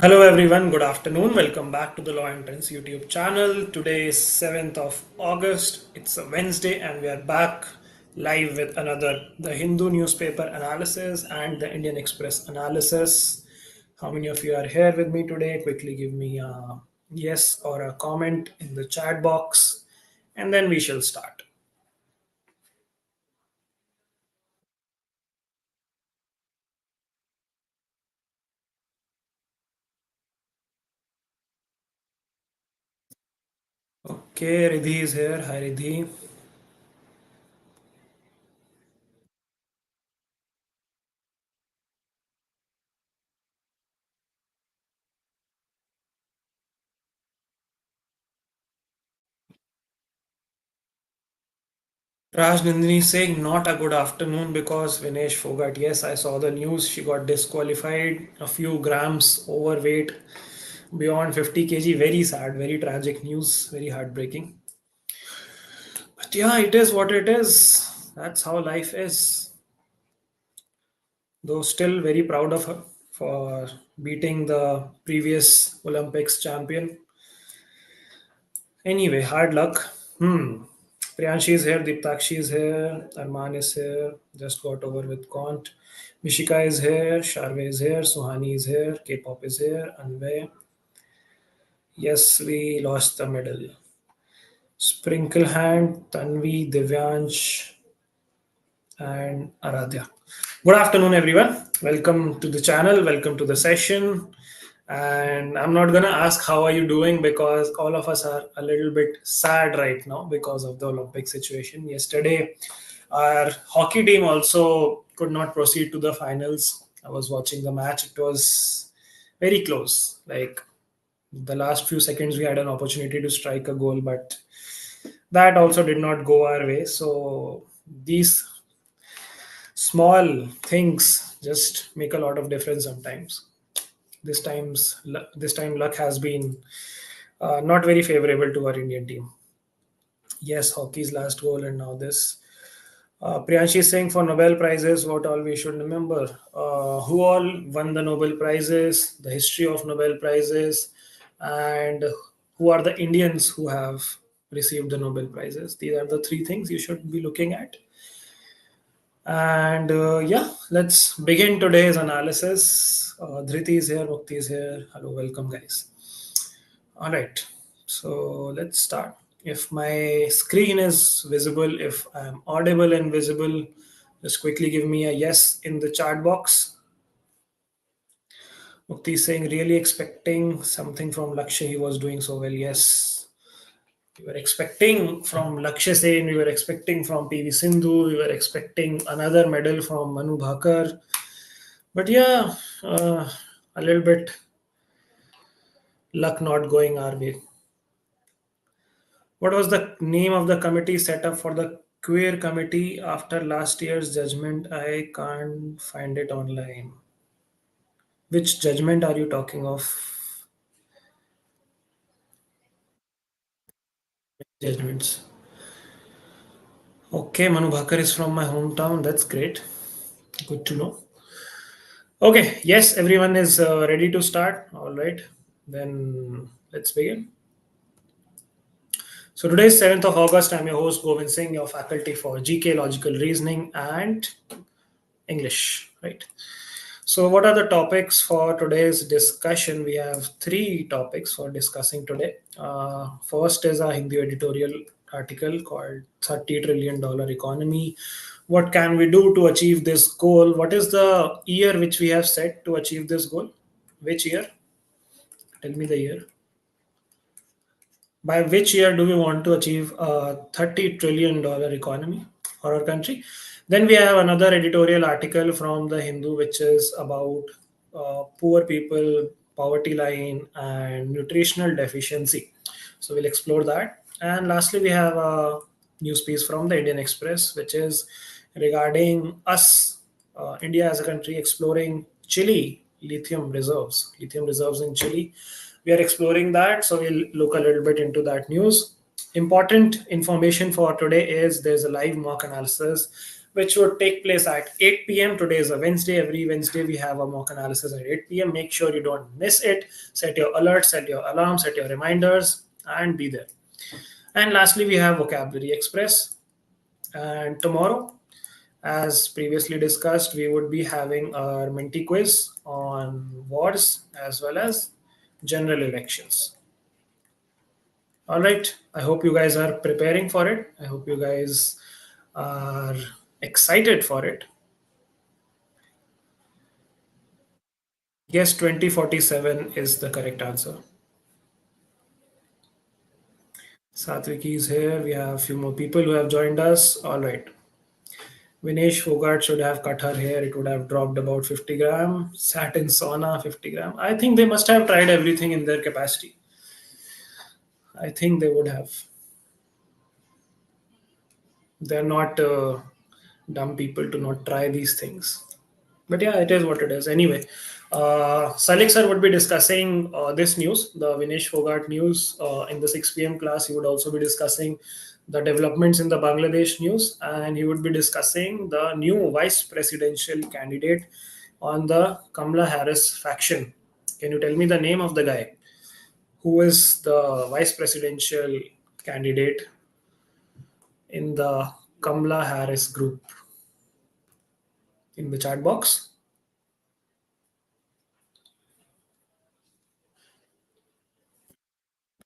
Hello everyone, good afternoon. Welcome back to the Law Entrance YouTube channel. Today is 7th of August. It's a Wednesday and we are back live with another the Hindu newspaper analysis and the Indian Express analysis. How many of you are here with me today? Quickly give me a yes or a comment in the chat box and then we shall start. Okay, Ridhi is here. Hi Ridhi. Raj Nandini saying not a good afternoon because Vinesh forgot. Yes, I saw the news. She got disqualified. A few grams overweight, beyond 50 kg. Very sad, very tragic news. Very heartbreaking. But yeah, it is what it is. That's how life is. Though still very proud of her for beating the previous Olympics champion. Anyway, hard luck. Priyanshi is here, Deeptakshi is here, Arman is here, just got over with Quant. Mishika is here, Sharve is here, Suhani is here, K-pop is here, Anvay. Yes, we lost the medal. Sprinkle Hand, Tanvi, Divyansh, and Aradhya. Good afternoon, everyone. Welcome to the channel. Welcome to the session. And I'm not going to ask how are you doing because all of us are a little bit sad right now because of the Olympic situation. Yesterday, our hockey team also could not proceed to the finals. I was watching the match. It was very close. Like the last few seconds, we had an opportunity to strike a goal, but that also did not go our way. So these small things just make a lot of difference sometimes. This time luck has been not very favorable to our Indian team. Yes, hockey's last goal and now this. Priyanshi is saying for Nobel Prizes, what all we should remember. Who all won the Nobel Prizes, the history of Nobel Prizes, and who are the Indians who have received the Nobel Prizes. These are the three things you should be looking at. And yeah, let's begin today's analysis. Dhriti is here, Mukti is here. Hello, welcome, guys. All right, so let's start. If my screen is visible, if I'm audible and visible, just quickly give me a yes in the chat box. Mukti is saying, really expecting something from Lakshya. He was doing so well. Yes, we were expecting from Lakshya Sen, we were expecting from PV Sindhu, we were expecting another medal from Manu Bhakar. But yeah, a little bit luck not going our way. What was the name of the committee set up for the queer committee after last year's judgment? I can't find it online. Which judgment are you talking of? Judgments. Okay, Manu Bhakar is from my hometown. That's great. Good to know. Okay, yes, everyone is ready to start. All right, then let's begin. So today is 7th of August. I'm your host Govind Singh, your faculty for GK, Logical Reasoning and English, right? So what are the topics for today's discussion? We have three topics for discussing today. First is a Hindu editorial article called $30 trillion economy. What can we do to achieve this goal? What is the year which we have set to achieve this goal? Which year? Tell me the year. By which year do we want to achieve a $30 trillion economy for our country? Then we have another editorial article from the Hindu, which is about poor people, poverty line, and nutritional deficiency. So we'll explore that. And lastly, we have a news piece from the Indian Express, which is regarding us, India as a country, exploring Chile lithium reserves in Chile. We are exploring that, so we'll look a little bit into that news. Important information for today is there's a live mock analysis which would take place at 8 p.m. Today is a Wednesday. Every Wednesday we have a mock analysis at 8 p.m. Make sure you don't miss it. Set your alerts, set your alarms, set your reminders, and be there. And lastly, we have Vocabulary Express. And tomorrow, as previously discussed, we would be having our Minty quiz on wars as well as general elections. All right. I hope you guys are preparing for it. I hope you guys are excited for it. Yes, 2047 is the correct answer. Satviki is here. We have a few more people who have joined us. All right. Vinesh Fogart should have cut her hair. It would have dropped about 50 gram. Sat in sauna, 50 gram. I think they must have tried everything in their capacity. I think they would have. They're not dumb people to not try these things. But yeah, it is what it is. Anyway, Salik sir would be discussing this news, the Vinesh Fogart news, in the 6 p.m. class. He would also be discussing the developments in the Bangladesh news, and he would be discussing the new vice presidential candidate on the Kamala Harris faction. Can you tell me the name of the guy? Who is the vice presidential candidate in the Kamala Harris group? In the chat box.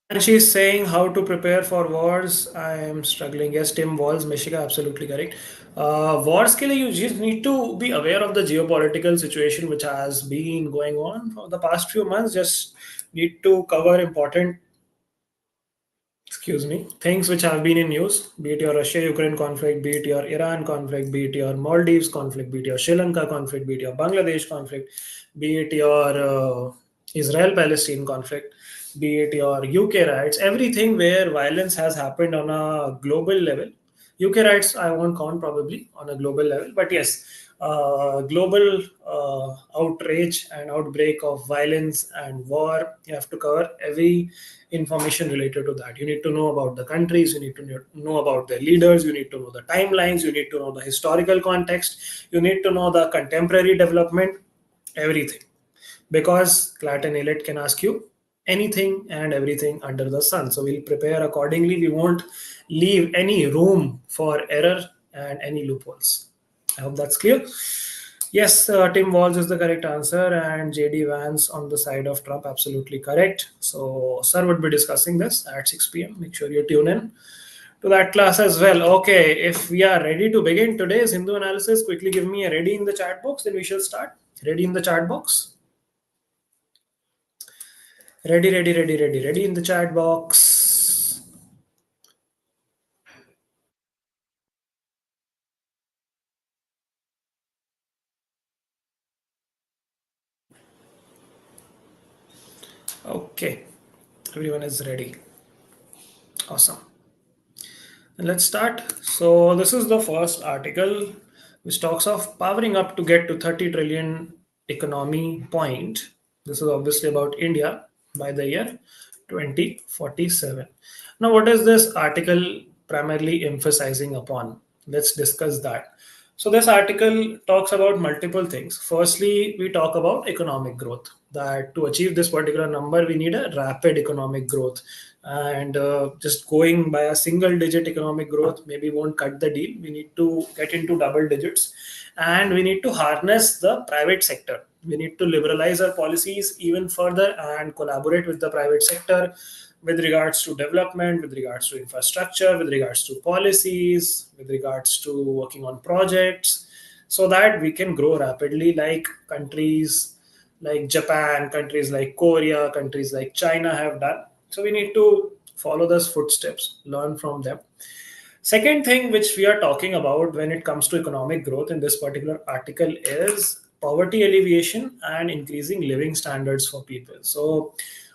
And she's saying how to prepare for wars. I am struggling. Yes, Tim Walls, Mishika, absolutely correct. Wars के लिए you just need to be aware of the geopolitical situation which has been going on for the past few months. Just need to cover important, excuse me, things which have been in news, be it your Russia-Ukraine conflict, be it your Iran conflict, be it your Maldives conflict, be it your Sri Lanka conflict, be it your Bangladesh conflict, be it your Israel-Palestine conflict, be it your UK riots, everything where violence has happened on a global level. UK riots, I won't count probably on a global level, but yes, global outrage and outbreak of violence and war. You have to cover every information related to that. You need to know about the countries, you need to know about their leaders, you need to know the timelines, you need to know the historical context, you need to know the contemporary development, everything. Because CLAT and ALET can ask you anything and everything under the sun. So we'll prepare accordingly. We won't leave any room for error and any loopholes. I hope that's clear. Yes, Tim Walls is the correct answer, and JD Vance on the side of Trump, absolutely correct. So, sir would be discussing this at 6 p.m. Make sure you tune in to that class as well. Okay, if we are ready to begin today's Hindu analysis, quickly give me a ready in the chat box, then we shall start. Ready in the chat box? Ready, ready, ready, ready, ready in the chat box. Okay, everyone is ready. Awesome. And let's start. So this is the first article which talks of powering up to get to 30 trillion economy point. This is obviously about India by the year 2047. Now, what is this article primarily emphasizing upon? Let's discuss that. So this article talks about multiple things. Firstly, we talk about economic growth. That to achieve this particular number, we need a rapid economic growth. And just going by a single digit economic growth maybe won't cut the deal. We need to get into double digits, and we need to harness the private sector. We need to liberalize our policies even further and collaborate with the private sector with regards to development, with regards to infrastructure, with regards to policies, with regards to working on projects, so that we can grow rapidly like countries like Japan, countries like Korea, countries like China have done. So we need to follow those footsteps, learn from them. Second thing which we are talking about when it comes to economic growth in this particular article is poverty alleviation and increasing living standards for people. So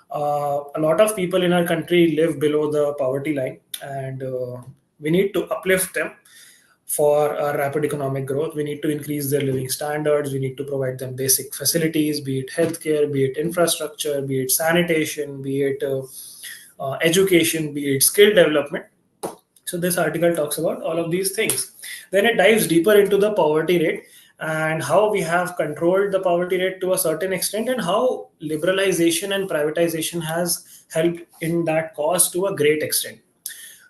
a lot of people in our country live below the poverty line, and we need to uplift them for a rapid economic growth. We need to increase their living standards. We need to provide them basic facilities, be it healthcare, be it infrastructure, be it sanitation, be it education, be it skill development, So this article talks about all of these things. Then it dives deeper into the poverty rate and how we have controlled the poverty rate to a certain extent, and how liberalization and privatization has helped in that cause to a great extent.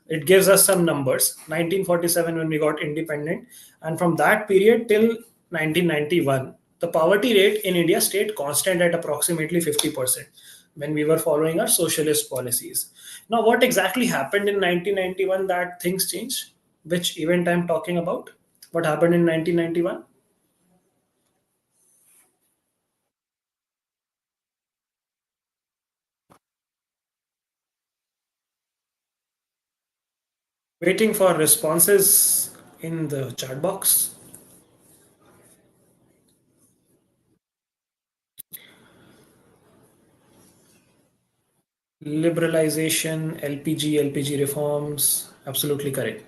It gives us some numbers. 1947, when we got independent, and from that period till 1991, the poverty rate in India stayed constant at approximately 50% when we were following our socialist policies. Now, what exactly happened in 1991 that things changed? Which event I'm talking about? What happened in 1991? Waiting for responses in the chat box. Liberalization, LPG reforms, absolutely correct.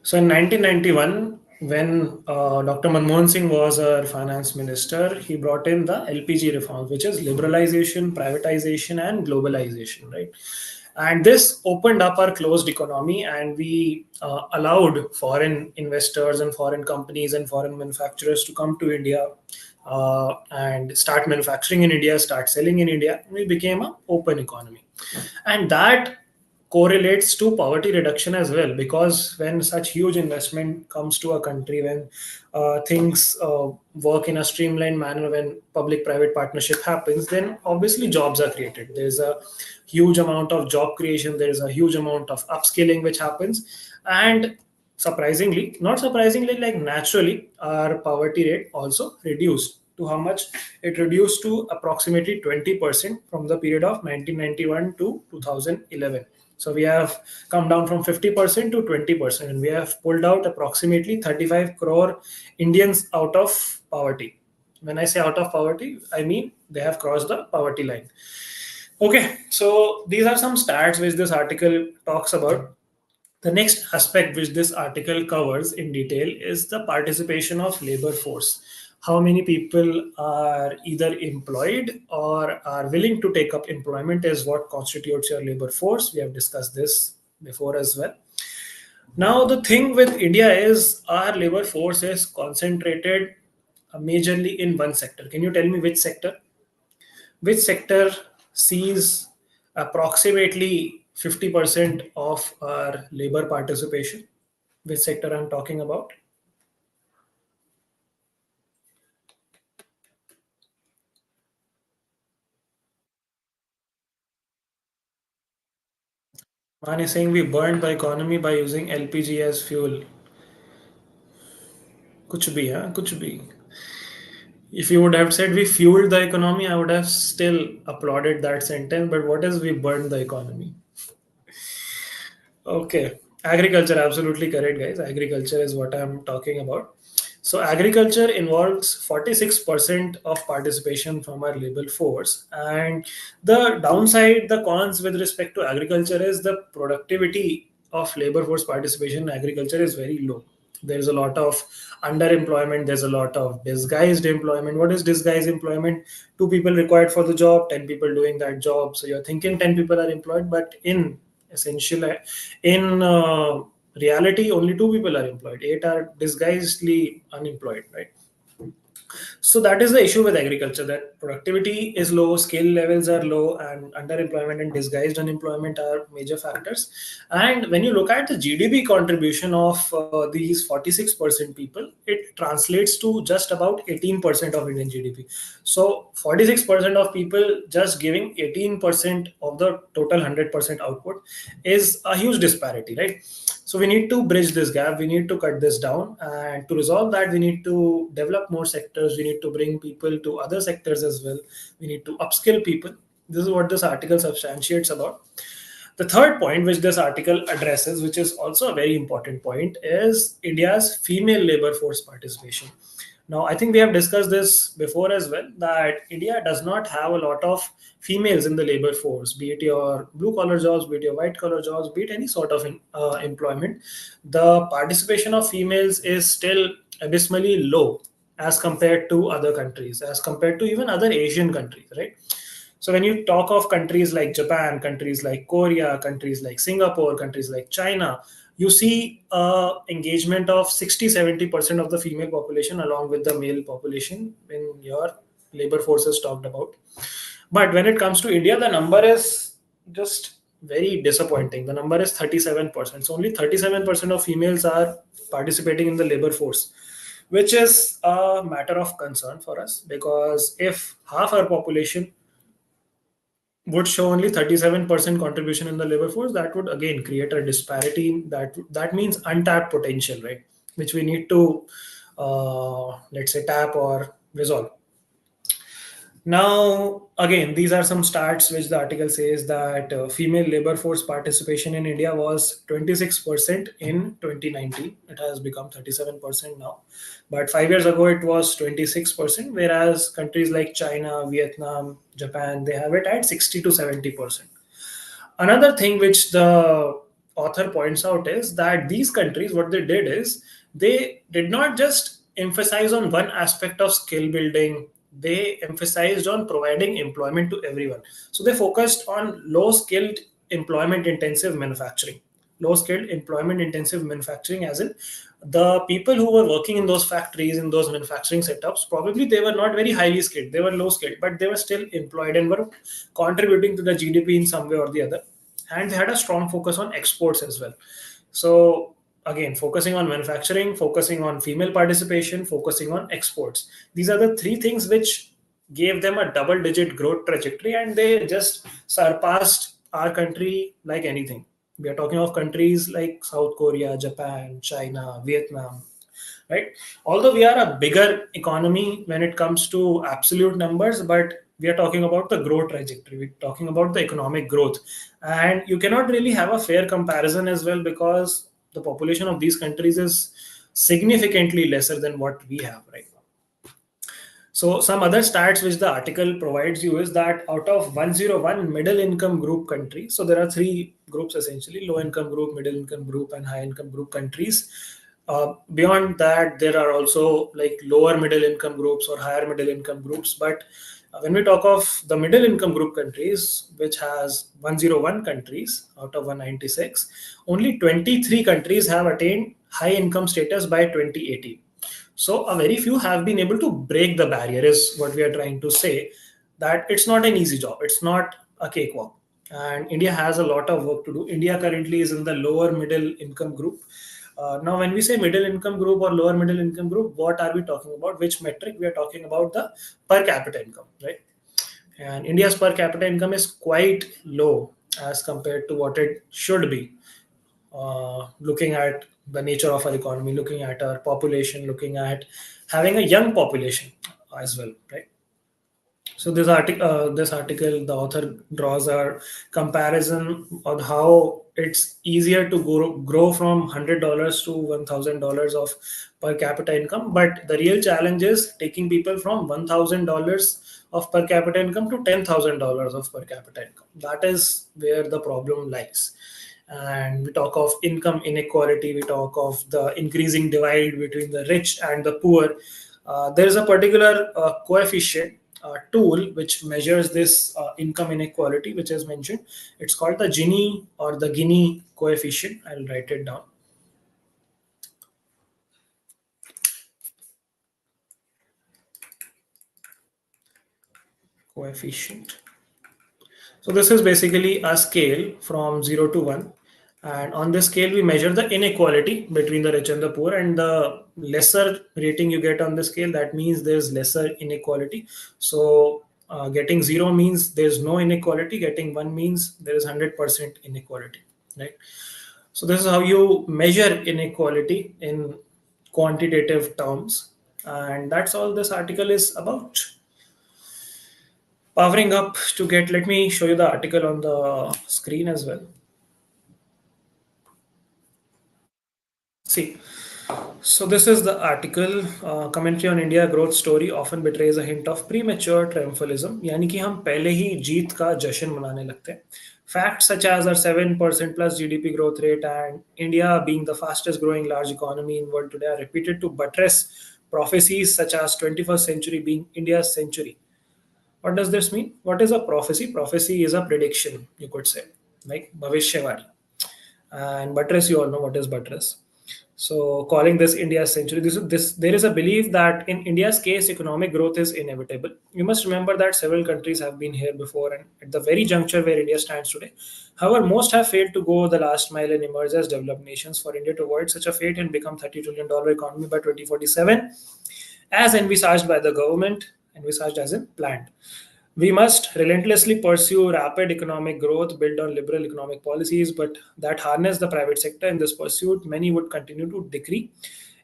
So in 1991, when Dr. Manmohan Singh was our finance minister, he brought in the LPG reforms, which is liberalization, privatization, and globalization, right? And this opened up our closed economy, and we allowed foreign investors and foreign companies and foreign manufacturers to come to India and start manufacturing in India, start selling in India. We became an open economy, and that correlates to poverty reduction as well, because when such huge investment comes to a country, when things work in a streamlined manner, when public private partnership happens, then obviously jobs are created. There's a huge amount of job creation, there's a huge amount of upskilling which happens, and surprisingly, not surprisingly, like naturally, our poverty rate also reduced. To how much? It reduced to approximately 20% from the period of 1991 to 2011. So we have come down from 50% to 20%, and we have pulled out approximately 35 crore Indians out of poverty. When I say out of poverty, I mean they have crossed the poverty line. Okay, so these are some stats which this article talks about. The next aspect which this article covers in detail is the participation of labor force. How many people are either employed or are willing to take up employment is what constitutes your labor force. We have discussed this before as well. Now, the thing with India is our labor force is concentrated majorly in one sector. Can you tell me which sector? Which sector sees approximately 50% of our labor participation? Which sector I'm talking about? Man is saying we burned the economy by using LPG as fuel. कुछ भी हाँ कुछ भी. If you would have said we fueled the economy, I would have still applauded that sentence. But what is we burned the economy? Okay. Agriculture, absolutely correct, guys. Agriculture is what I'm talking about. So, agriculture involves 46% of participation from our labor force. And the downside, the cons with respect to agriculture is the productivity of labor force participation in agriculture is very low. There's a lot of underemployment, there's a lot of disguised employment. What is disguised employment? Two people required for the job, 10 people doing that job. So you're thinking 10 people are employed, but in essential in reality only two people are employed, eight are disguisedly unemployed, right? So that is the issue with agriculture, that productivity is low, skill levels are low, and underemployment and disguised unemployment are major factors. And when you look at the GDP contribution of these 46% people, it translates to just about 18% of Indian GDP. So 46% of people just giving 18% of the total 100% output is a huge disparity, right? So we need to bridge this gap. We need to cut this down, and to resolve that, we need to develop more sectors. We need to bring people to other sectors as well. We need to upskill people. This is what this article substantiates about. The third point, which this article addresses, which is also a very important point, is India's female labor force participation. Now, I think we have discussed this before as well, that India does not have a lot of females in the labor force, be it your blue collar jobs, be it your white collar jobs, be it any sort of employment. The participation of females is still abysmally low as compared to other countries, as compared to even other Asian countries, right? So when you talk of countries like Japan, countries like Korea, countries like Singapore, countries like China, you see engagement of 60-70% of the female population along with the male population in your labor forces talked about. But when it comes to India, the number is just very disappointing. The number is 37%. So only 37% of females are participating in the labor force, which is a matter of concern for us, because if half our population would show only 37% contribution in the labor force, that would again create a disparity. That means untapped potential, right? Which we need to, let's say, tap or resolve. Now, again, these are some stats which the article says that female labor force participation in India was 26% in 2019. It has become 37% now. But 5 years ago, it was 26%, whereas countries like China, Vietnam, Japan, they have it at 60 to 70%. Another thing which the author points out is that these countries, what they did is they did not just emphasize on one aspect of skill building, they emphasized on providing employment to everyone. So they focused on low skilled employment intensive manufacturing. Low skilled employment intensive manufacturing, as in the people who were working in those factories, in those manufacturing setups, probably they were not very highly skilled, they were low skilled, but they were still employed and were contributing to the GDP in some way or the other. And they had a strong focus on exports as well. So again, focusing on manufacturing, focusing on female participation, focusing on exports, these are the three things which gave them a double digit growth trajectory, and they just surpassed our country like anything. We are talking of countries like South Korea, Japan, China, Vietnam, right? Although we are a bigger economy when it comes to absolute numbers, but we are talking about the growth trajectory. We're talking about the economic growth. And you cannot really have a fair comparison as well, because the population of these countries is significantly lesser than what we have right now. So some other stats which the article provides you is that out of 101 middle income group countries, so there are three groups essentially: low income group, middle income group, and high income group countries. Beyond that, there are also like lower middle income groups or higher middle income groups. But when we talk of the middle income group countries, which has 101 countries out of 196, only 23 countries have attained high income status by 2018. So a very few have been able to break the barrier, is what we are trying to say. That it's not an easy job, it's not a cakewalk, and India has a lot of work to do. India currently is in the lower middle income group. Now, when we say middle income group or lower middle income group, what are we talking about? Which metric? We are talking about the per capita income, right? And India's per capita income is quite low as compared to what it should be. Looking at the nature of our economy, looking at our population, looking at having a young population as well, right? So this article, the author draws a comparison on how it's easier to grow from $100 to $1,000 of per capita income, but the real challenge is taking people from $1,000 of per capita income to $10,000 of per capita income. That is where the problem lies. And we talk of income inequality, we talk of the increasing divide between the rich and the poor. There is a particular coefficient tool which measures this income inequality, which is mentioned. It's called the Gini or the Gini coefficient. I'll write it down. Coefficient. So this is basically a scale from 0 to 1. And on this scale, we measure the inequality between the rich and the poor. And the lesser rating you get on the scale, that means there's lesser inequality. So getting 0 means there's no inequality. Getting 1 means there is 100% inequality, right? So this is how you measure inequality in quantitative terms. And that's all this article is about. Powering up to get, let me show you the article on the screen as well. See, so this is the article. Commentary on India growth story often betrays a hint of premature triumphalism. यानी कि हम पहले ही जीत का जश्न मनाने लगते हैं. Facts such as our 7% plus GDP growth rate and India being the fastest growing large economy in world today are repeated to buttress prophecies such as 21st century being India's century. What does this mean? What is a prophecy? Prophecy is a prediction, you could say, like Bhavishyavari. And buttress, you all know what is buttress. So, calling this India's century, there is a belief that in India's case, economic growth is inevitable. You must remember that several countries have been here before, and at the very juncture where India stands today. However, most have failed to go the last mile and emerge as developed nations. For India to avoid such a fate and become $30 trillion economy by 2047, as envisaged by the government, envisaged as in planned. We must relentlessly pursue rapid economic growth built on liberal economic policies, but that harness the private sector. In this pursuit, many would continue to decree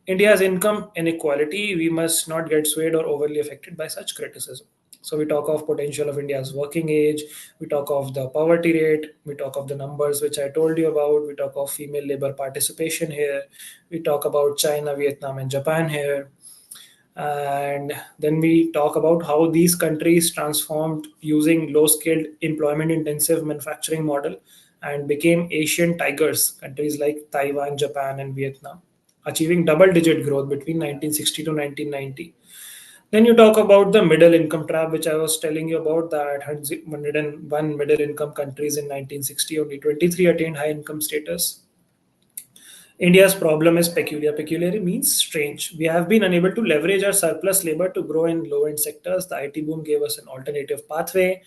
India's income inequality. We must not get swayed or overly affected by such criticism. So we talk of potential of India's working age, we talk of the poverty rate, we talk of the numbers which I told you about, we talk of female labor participation here, we talk about China, Vietnam, and Japan here, and then we talk about how these countries transformed using low skilled employment intensive manufacturing model and became Asian tigers, countries like Taiwan, Japan, and Vietnam, achieving double digit growth between 1960 to 1990. Then you talk about the middle income trap, which I was telling you about, that 101 middle income countries in 1960, only 23 attained high income status. India's problem is peculiar. Peculiar means strange. We have been unable to leverage our surplus labor to grow in low end sectors. The IT boom gave us an alternative pathway,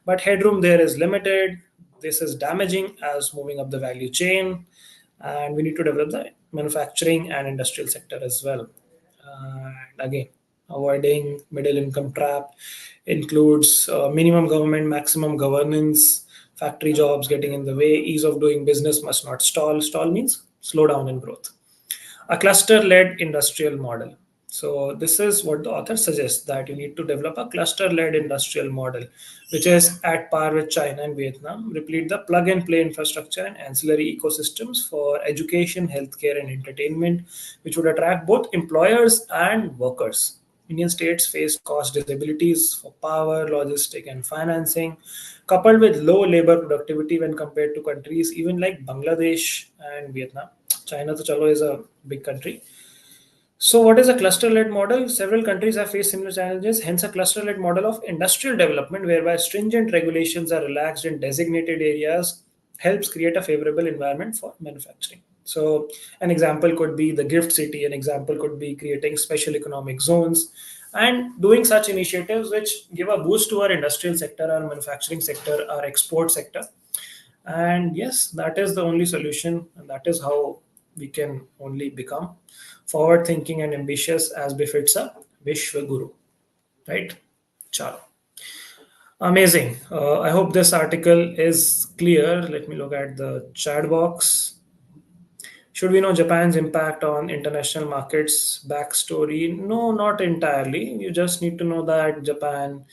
but headroom there is limited. This is damaging as moving up the value chain, and we need to develop the manufacturing and industrial sector as well. And again, avoiding middle income trap includes minimum government, maximum governance, factory jobs getting in the way, ease of doing business must not stall. Stall means slow down in growth. A cluster led industrial model. So, this is what the author suggests, that you need to develop a cluster led industrial model, which is at par with China and Vietnam, replete the plug and play infrastructure and ancillary ecosystems for education, healthcare, and entertainment, which would attract both employers and workers. Indian states faced cost disabilities for power, logistic, and financing, coupled with low labor productivity when compared to countries even like Bangladesh and Vietnam. China, to chalo, is a big country. So, what is a cluster led model? Several countries have faced similar challenges, hence, a cluster led model of industrial development whereby stringent regulations are relaxed in designated areas helps create a favorable environment for manufacturing. So, an example could be the gift city, an example could be creating special economic zones and doing such initiatives which give a boost to our industrial sector, our manufacturing sector, our export sector. And yes, that is the only solution, and that is how we can only become forward thinking and ambitious as befits a Vishwa Guru. Right? Chalo. Amazing. I hope this article is clear. Let me look at the chat box. Should we know Japan's impact on international markets? Backstory? No, not entirely. You just need to know that Japan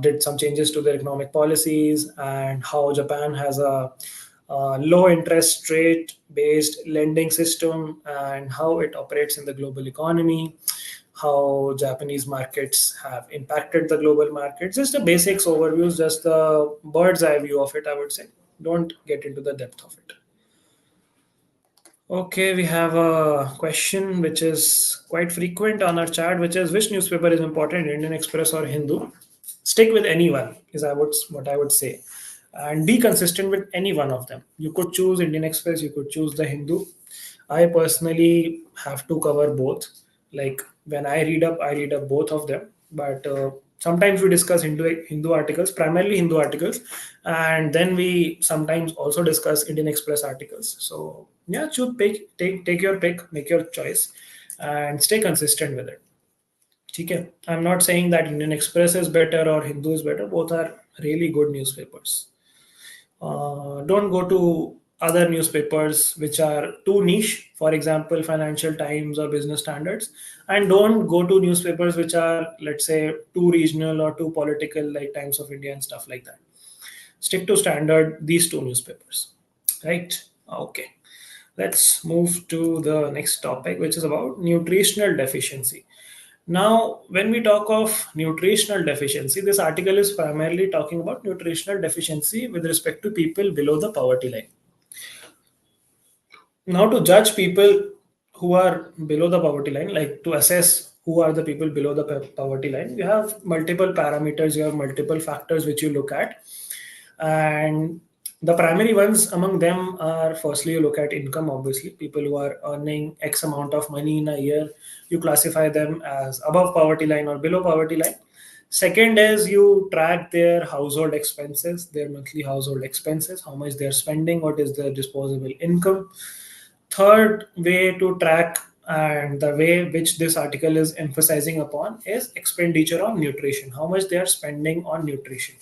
did some changes to their economic policies and how Japan has a low interest rate based lending system and how it operates in the global economy, how Japanese markets have impacted the global markets. Just the basics overviews, just the bird's eye view of it, I would say. Don't get into the depth of it. Okay, we have a question which is quite frequent on our chat, which is which newspaper is important, Indian Express or Hindu? Stick with anyone is I would what I would say, and be consistent with any one of them. You could choose Indian Express, you could choose the Hindu. I personally have to cover both. Like when I read up both of them. But sometimes we discuss Hindu articles, primarily Hindu articles, and then we sometimes also discuss Indian Express articles. So yeah, choose take your pick, make your choice, and stay consistent with it. Okay, I'm not saying that Indian Express is better or Hindu is better. Both are really good newspapers. Don't go to other newspapers which are too niche, for example, Financial Times or Business Standards, and don't go to newspapers which are, let's say, too regional or too political, like Times of India and stuff like that. Stick to standard these two newspapers, right? Okay, let's move to the next topic, which is about nutritional deficiency. Now, when we talk of nutritional deficiency, this article is primarily talking about nutritional deficiency with respect to people below the poverty line. Now, to judge people who are below the poverty line, like to assess who are the people below the poverty line, you have multiple parameters, you have multiple factors which you look at. And The primary ones among them are, firstly, you look at income, obviously. People who are earning X amount of money in a year, you classify them as above poverty line or below poverty line. Second is you track their household expenses, their monthly household expenses, how much they're spending, what is their disposable income. Third way to track, and the way which this article is emphasizing upon, is expenditure on nutrition, how much they are spending on nutrition.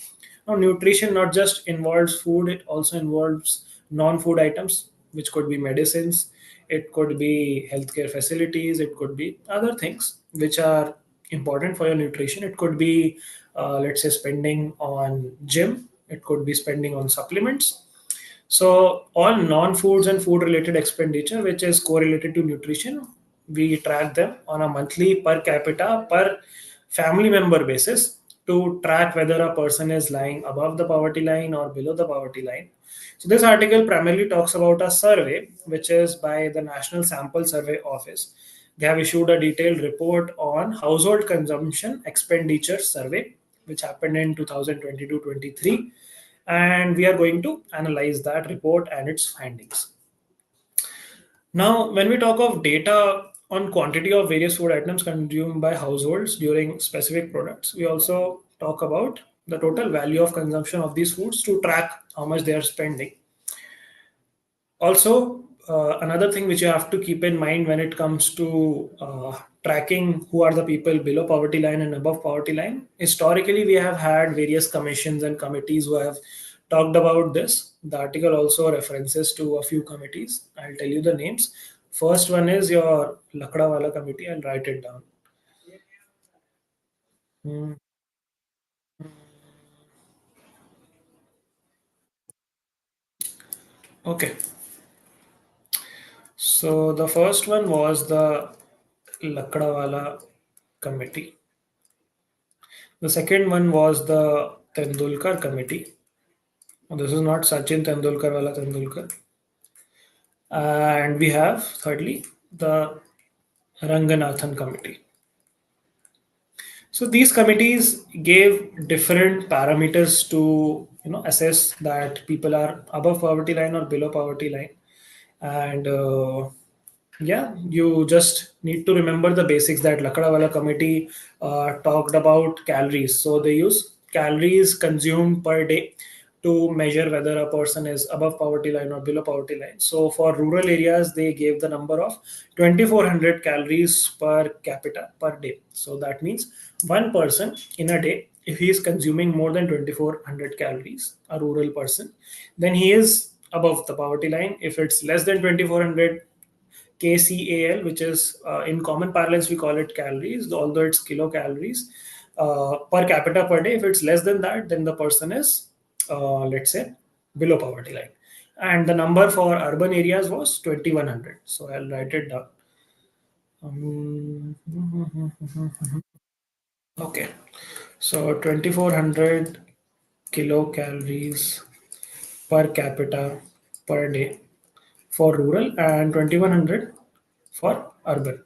Now, nutrition not just involves food, it also involves non-food items, which could be medicines, it could be healthcare facilities, it could be other things which are important for your nutrition. It could be, let's say, spending on gym, it could be spending on supplements. So all non-foods and food-related expenditure, which is correlated to nutrition, we track them on a monthly per capita per family member basis to track whether a person is lying above the poverty line or below the poverty line. So this article primarily talks about a survey which is by the National Sample Survey Office. They have issued a detailed report on household consumption expenditure survey, which happened in 2022-23, and we are going to analyze that report and its findings. Now, when we talk of data on quantity of various food items consumed by households during specific products, we also talk about the total value of consumption of these foods to track how much they are spending. Also, another thing which you have to keep in mind when it comes to tracking who are the people below poverty line and above poverty line, historically we have had various commissions and committees who have talked about this. The article also references to a few committees. I'll tell you the names. First one is your Lakdawala committee. I'll write it down. Hmm. Okay. So the first one was the Lakdawala committee. The second one was the Tendulkar committee. This is not Sachin Tendulkar wala Tendulkar. And we have thirdly the Ranganathan committee. So these committees gave different parameters to assess that people are above poverty line or below poverty line, and yeah, you just need to remember the basics that Lakadawala committee talked about calories. So they use calories consumed per day to measure whether a person is above poverty line or below poverty line. So for rural areas, they gave the number of 2400 calories per capita per day. So that means one person in a day, if he is consuming more than 2400 calories, a rural person, then he is above the poverty line. If it's less than 2400 KCAL, which is in common parlance we call it calories, although it's kilocalories per capita per day. If it's less than that, then the person is, let's say, below poverty line. And the number for urban areas was 2100. So I'll write it down. Um, okay, so 2400 kilocalories per capita per day for rural and 2100 for urban.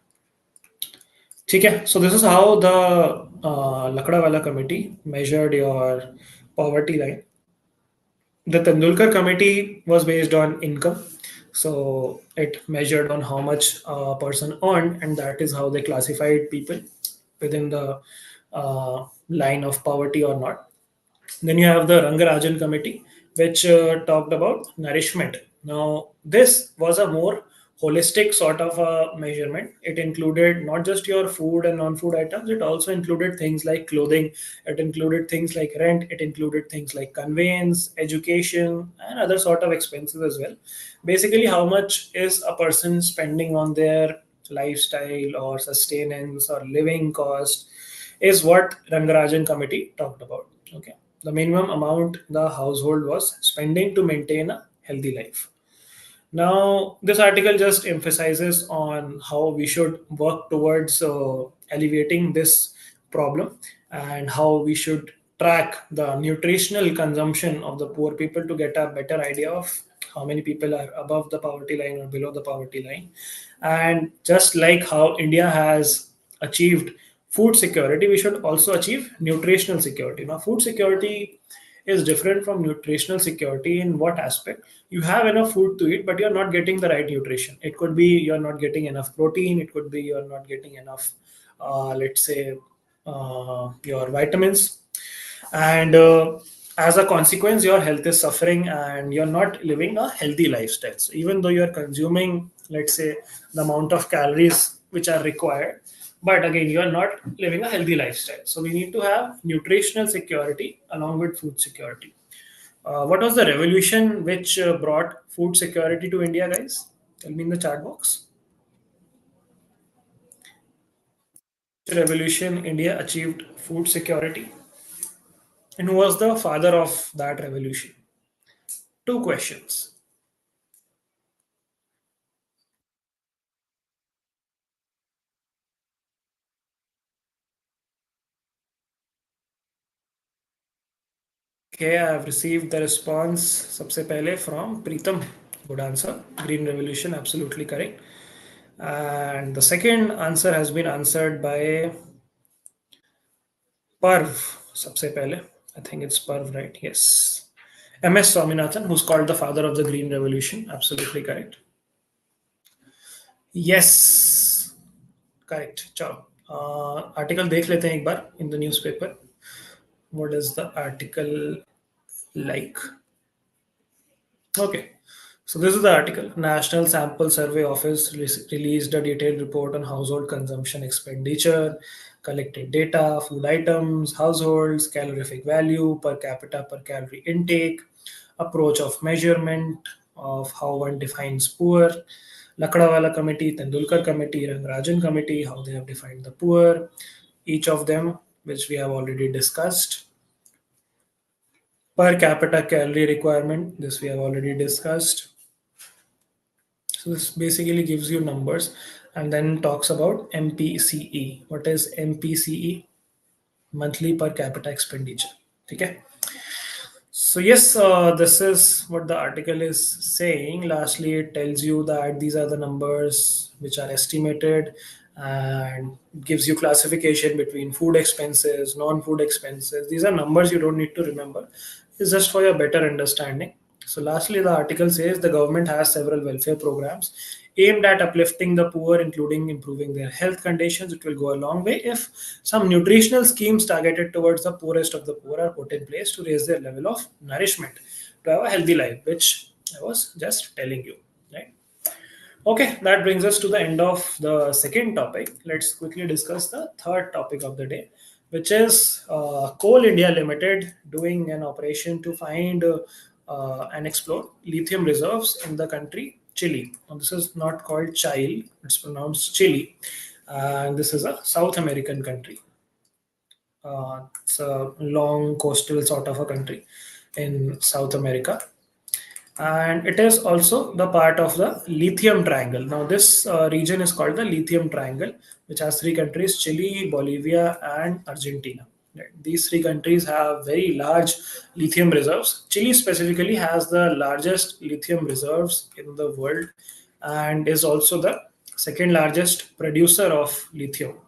ठीक है, so this is how the Lakdawala committee measured your poverty line. The Tendulkar committee was based on income, so it measured on how much a person earned, and that is how they classified people within the line of poverty or not. Then you have the Rangarajan committee, which talked about nourishment. Now, this was a more holistic sort of a measurement. It included not just your food and non-food items, it also included things like clothing, it included things like rent, it included things like conveyance, education, and other sort of expenses as well. Basically, how much is a person spending on their lifestyle or sustenance or living cost is what Rangarajan committee talked about. Okay, the minimum amount the household was spending to maintain a healthy life. Now, this article just emphasizes on how we should work towards alleviating this problem and how we should track the nutritional consumption of the poor people to get a better idea of how many people are above the poverty line or below the poverty line. And just like how India has achieved food security, we should also achieve nutritional security. Now, food security is different from nutritional security in what aspect? You have enough food to eat, but you're not getting the right nutrition. It could be you're not getting enough protein, it could be you're not getting enough, let's say, your vitamins. And as a consequence, your health is suffering and you're not living a healthy lifestyle. So even though you're consuming, let's say, the amount of calories which are required, but again, you're not living a healthy lifestyle. So we need to have nutritional security along with food security. What was the revolution which brought food security to India, guys? Tell me in the chat box. Revolution India achieved food security, and who was the father of that revolution? Two questions. Okay, I have received the response सबसे पहले from Preetham. Good answer. Green Revolution, absolutely correct. And the second answer has been answered by Parv. सबसे पहले. I think it's Parv, right? Yes. MS Swaminathan, who's called the father of the Green Revolution. Absolutely correct. Yes. Correct. चलो. Article देख लेते हैं एक बार in the newspaper. What is the article like? Okay. So this is the article. National Sample Survey Office released a detailed report on household consumption expenditure, collected data, food items, households, calorific value, per capita per calorie intake, approach of measurement of how one defines poor, Lakdawala Committee, Tendulkar Committee, Rangarajan Committee, how they have defined the poor, each of them, which we have already discussed. Per capita calorie requirement, this we have already discussed. So this basically gives you numbers and then talks about MPCE. What is MPCE? Monthly per capita expenditure. Okay. So yes, this is what the article is saying. Lastly, it tells you that these are the numbers which are estimated and gives you classification between food expenses, non-food expenses. These are numbers you don't need to remember. It's just for your better understanding. So lastly, the article says the government has several welfare programs aimed at uplifting the poor, including improving their health conditions. It will go a long way if some nutritional schemes targeted towards the poorest of the poor are put in place to raise their level of nourishment to have a healthy life, which I was just telling you. Right? Okay, that brings us to the end of the second topic. Let's quickly discuss the third topic of the day, which is Coal India Limited doing an operation to find and explore lithium reserves in the country Chile. Now, this is not called Chile, it's pronounced Chile. And this is a South American country. It's a long coastal sort of a country in South America, and it is also the part of the lithium triangle. Now this region is called the lithium triangle, which has three countries: Chile, Bolivia and Argentina. Right. These three countries have very large lithium reserves. Chile specifically has the largest lithium reserves in the world and is also the second largest producer of lithium.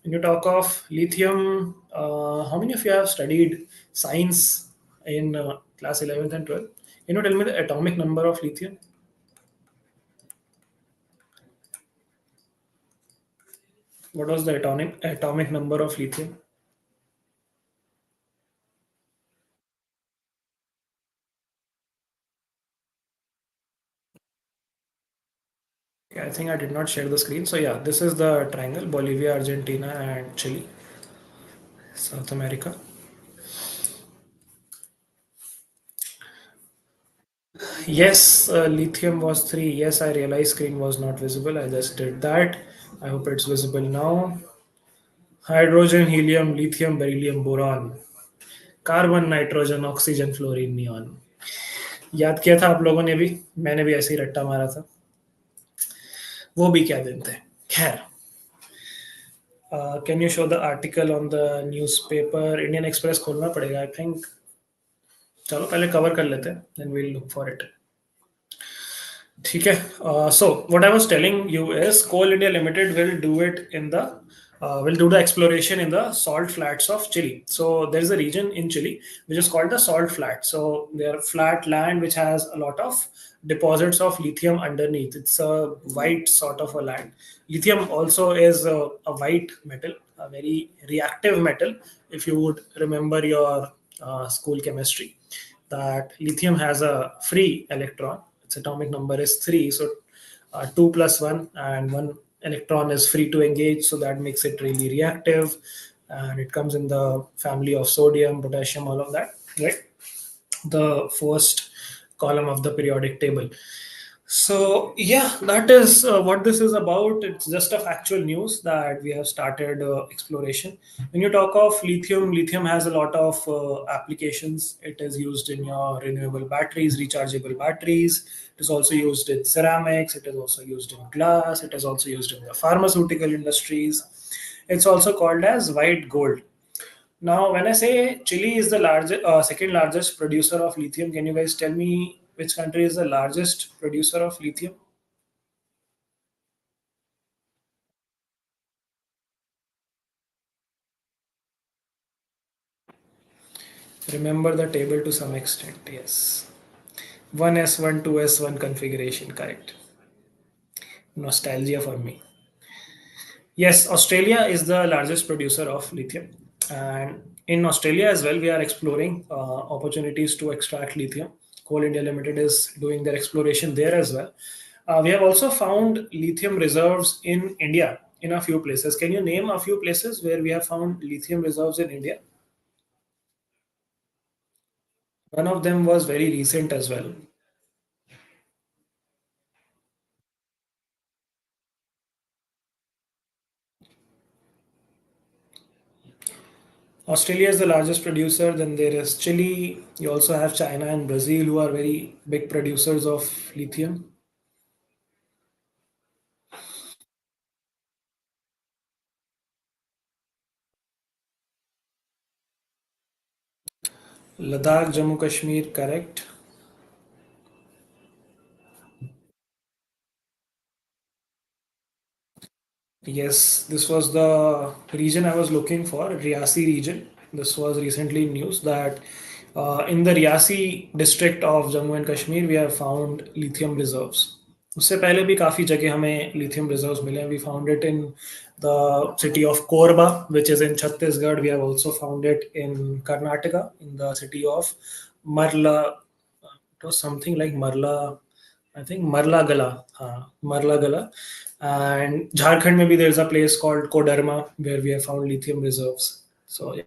When you talk of lithium, how many of you have studied science in class 11th and 12th? Can you tell me the atomic number of lithium? What was the atomic number of lithium? Okay, I think I did not share the screen. So yeah, this is the triangle: Bolivia, Argentina, and Chile, South America. Yes, lithium was three. Yes, I realized screen was not visible. I just did that. I hope it's visible now. Hydrogen, helium, lithium, beryllium, boron, carbon nitrogen oxygen fluorine neon. याद किया था आप लोगों ने भी, मैंने भी ऐसे ही रट्टा मारा था. वो भी क्या दिन थे. खैर, can you show the article on the newspaper? Indian express खोलना पड़ेगा आई थिंक. चलो पहले कवर कर लेते हैं, then we'll look for it. ठीक है. So what I was telling you is Coal India Limited will do it in the We'll do the exploration in the salt flats of Chile. So there is a region in Chile which is called the salt flat. So they're flat land which has a lot of deposits of lithium underneath. It's a white sort of a land. Lithium also is a white metal, a very reactive metal. If you would remember your school chemistry, that lithium has a free electron. Its atomic number is 3. So 2 plus 1 and 1 electron is free to engage, so that makes it really reactive, and it comes in the family of sodium, potassium, all of that, right? The first column of the periodic table. So yeah, that is what this is about. It's just a factual news that we have started exploration. When you talk of lithium, lithium has a lot of applications. It is used in your renewable batteries, rechargeable batteries. It is also used in ceramics. It is also used in glass. It is also used in the pharmaceutical industries. It's also called as white gold. Now, when I say Chile is the second largest producer of lithium, can you guys tell me which country is the largest producer of lithium? Remember the table to some extent, yes. 1s1, 2s1 configuration, correct. Nostalgia for me. Yes, Australia is the largest producer of lithium. And in Australia as well, we are exploring opportunities to extract lithium. Coal India Limited is doing their exploration there as well. We have also found lithium reserves in India in a few places. Can you name a few places where we have found lithium reserves in India? One of them was very recent as well. Australia is the largest producer, then there is Chile. You also have China and Brazil, who are very big producers of lithium. Ladakh, Jammu Kashmir, correct. Yes, this was the region I was looking for, Riasi region. This was recently in news that in the Riasi district of Jammu and Kashmir, we have found lithium reserves. उससे पहले भी काफ़ी जगह हमें lithium reserves मिले हैं. We found it in the city of Korba, which is in Chhattisgarh. We have also found it in Karnataka, in the city of Marla. It was something like Marla, I think Marla Gala. Marla Gala. And Jharkhand, maybe there's a place called Kodarma where we have found lithium reserves. So, yeah,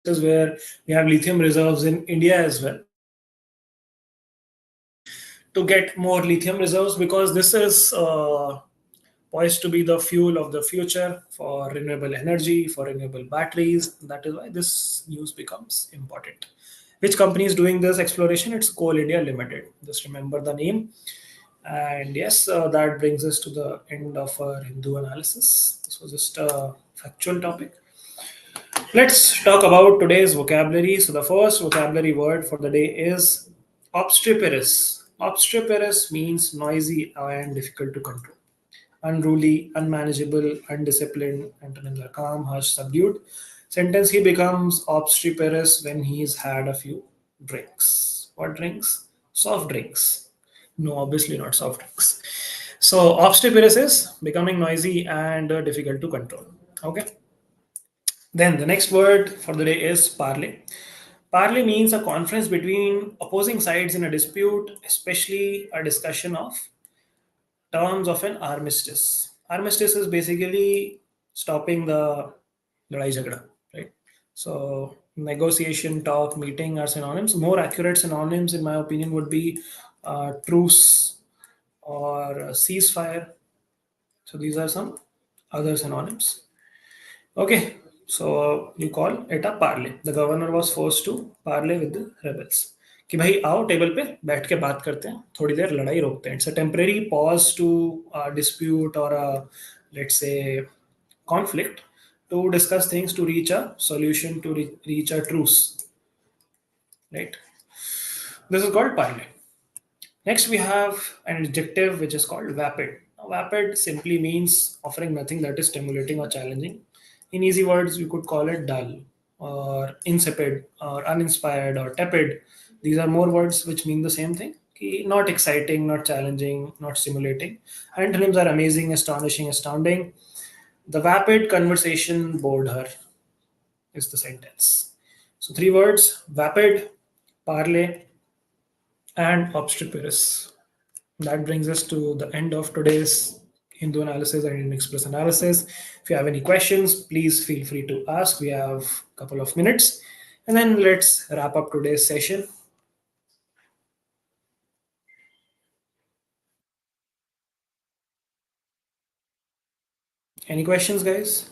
this is where we have lithium reserves in India as well to get more lithium reserves because this is poised to be the fuel of the future for renewable energy, for renewable batteries. That is why this news becomes important. Which company is doing this exploration? It's Coal India Limited. Just remember the name. And yes, that brings us to the end of our Hindu analysis. This was just a factual topic. Let's talk about today's vocabulary. So, the first vocabulary word for the day is obstreperous. Obstreperous means noisy and difficult to control, unruly, unmanageable, undisciplined, antonyms are calm, harsh, subdued. Sentence: he becomes obstreperous when he's had a few drinks. What drinks? Soft drinks. No, obviously not soft drinks. So obstreperous is becoming noisy and difficult to control. Okay. Then the next word for the day is parley. Parley means a conference between opposing sides in a dispute, especially a discussion of terms of an armistice. Armistice is basically stopping the ladai jhagda, right? So negotiation, talk, meeting are synonyms. More accurate synonyms, in my opinion, would be truce or ceasefire. So these are some other synonyms. Okay, so you call it a parley. The governor was forced to parley with the rebels. कि भाई आओ table पे बैठ के बात करते हैं, थोड़ी देर लड़ाई रोकते हैं. It's a temporary pause to dispute or a, let's say, conflict, to discuss things, to reach a solution, to reach a truce, right? This is called parley. Next, we have an adjective which is called vapid. Vapid simply means offering nothing that is stimulating or challenging. In easy words, you could call it dull or insipid or uninspired or tepid. These are more words which mean the same thing. Not exciting, not challenging, not stimulating. Antonyms are amazing, astonishing, astounding. The vapid conversation bored her is the sentence. So three words: vapid, parley, and obstreperous. That brings us to the end of today's Hindu analysis and Indian Express analysis. If you have any questions, please feel free to ask. We have a couple of minutes. And then let's wrap up today's session. Any questions, guys?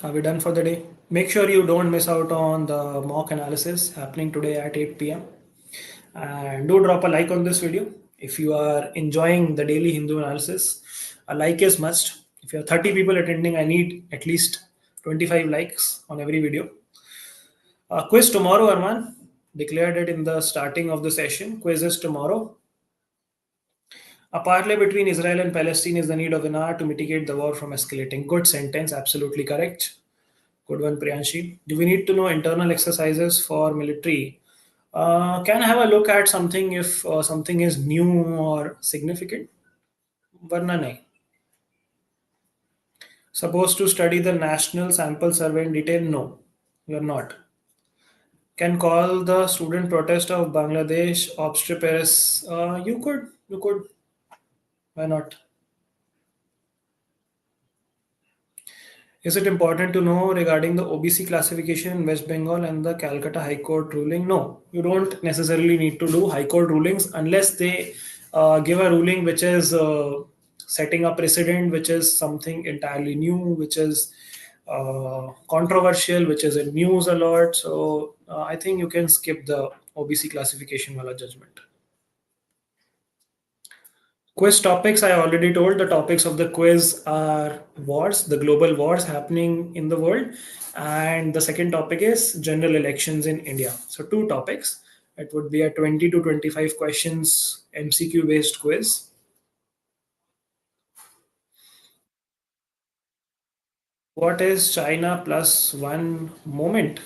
Are we done for the day? Make sure you don't miss out on the mock analysis happening today at 8 p.m. And do drop a like on this video. If you are enjoying the daily Hindu analysis, a like is must. If you have 30 people attending, I need at least 25 likes on every video. Quiz tomorrow, Arman. Declared it in the starting of the session. Quiz is tomorrow. A parley between Israel and Palestine is the need of an hour to mitigate the war from escalating. Good sentence, absolutely correct. Good one, Priyanshi. Do we need to know internal exercises for military? Can I have a look at something if something is new or significant? Varna nahi. Supposed to study the national sample survey in detail? No, you're not. Can call the student protest of Bangladesh obstreperous? You could. Why not? Is it important to know regarding the OBC classification in West Bengal and the Calcutta High Court ruling? No, you don't necessarily need to do High Court rulings unless they give a ruling which is setting a precedent, which is something entirely new, which is controversial, which is in news a lot. So I think you can skip the OBC classification wala judgment. Quiz topics, I already told the topics of the quiz are wars, the global wars happening in the world. And the second topic is general elections in India. So, two topics. It would be a 20 to 25 questions MCQ based quiz. What is China plus one moment?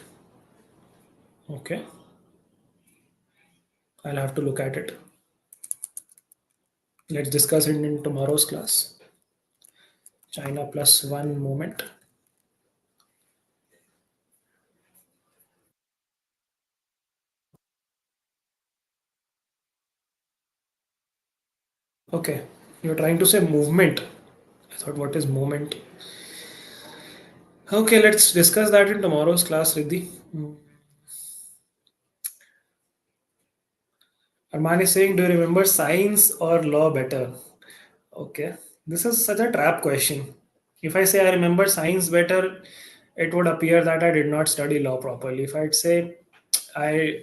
Okay, I'll have to look at it. Let's discuss it in tomorrow's class. China plus one moment. Okay, you're trying to say movement. I thought, what is moment? Okay, let's discuss that in tomorrow's class, Riddhi. Arman is saying, do you remember science or law better? Okay, this is such a trap question. If I say I remember science better, it would appear that I did not study law properly. If I'd say I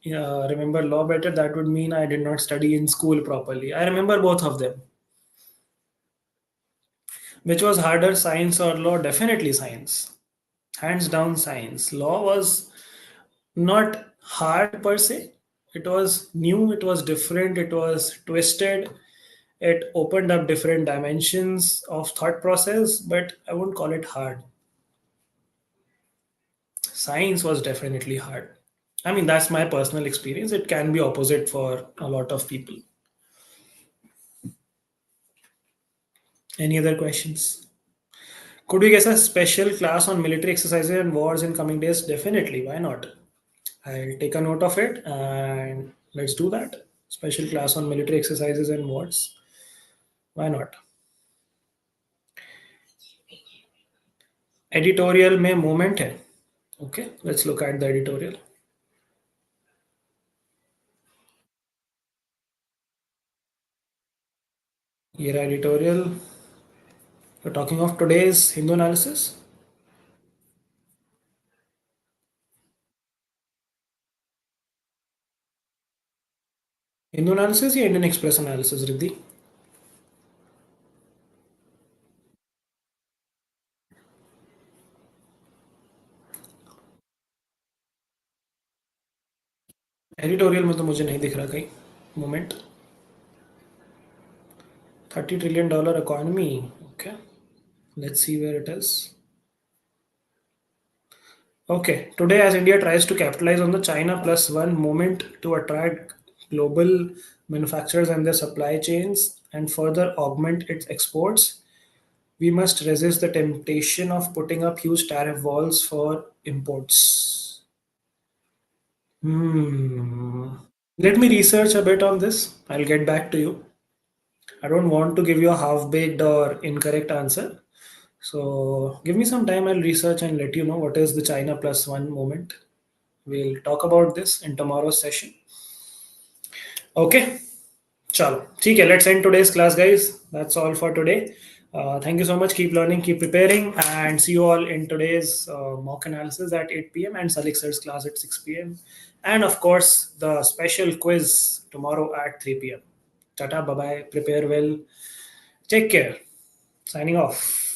remember law better, that would mean I did not study in school properly. I remember both of them. Which was harder, science or law? Definitely science. Hands down, science. Law was not hard per se. It was new, it was different, it was twisted, it opened up different dimensions of thought process, but I wouldn't call it hard. Science was definitely hard. I mean, that's my personal experience. It can be opposite for a lot of people. Any other questions? Could we get a special class on military exercises and wars in coming days? Definitely. Why not? I'll take a note of it and let's do that. Special class on military exercises and wars. Why not? Editorial में movement है. Okay, let's look at the editorial. Here editorial. We're talking of today's Hindu analysis. Hindu analysis या Indian Express analysis, Riddhi? Editorial में तो मुझे नहीं दिख रहा कहीं moment. $30 trillion economy. Okay, let's see where it is. Okay, today as India tries to capitalize on the China plus one moment to attract global manufacturers and their supply chains and further augment its exports, we must resist the temptation of putting up huge tariff walls for imports. Hmm. Let me research a bit on this. I'll get back to you. I don't want to give you a half baked or incorrect answer. So give me some time. I'll research and let you know what is the China plus one moment. We'll talk about this in tomorrow's session. Okay, chalo. ठीक है, let's end today's class, guys. That's all for today. Thank you so much. Keep learning, keep preparing, and see you all in today's mock analysis at 8 p.m. and Salixer's class at 6 p.m. And of course, the special quiz tomorrow at 3 p.m. Tata, bye bye. Prepare well. Take care. Signing off.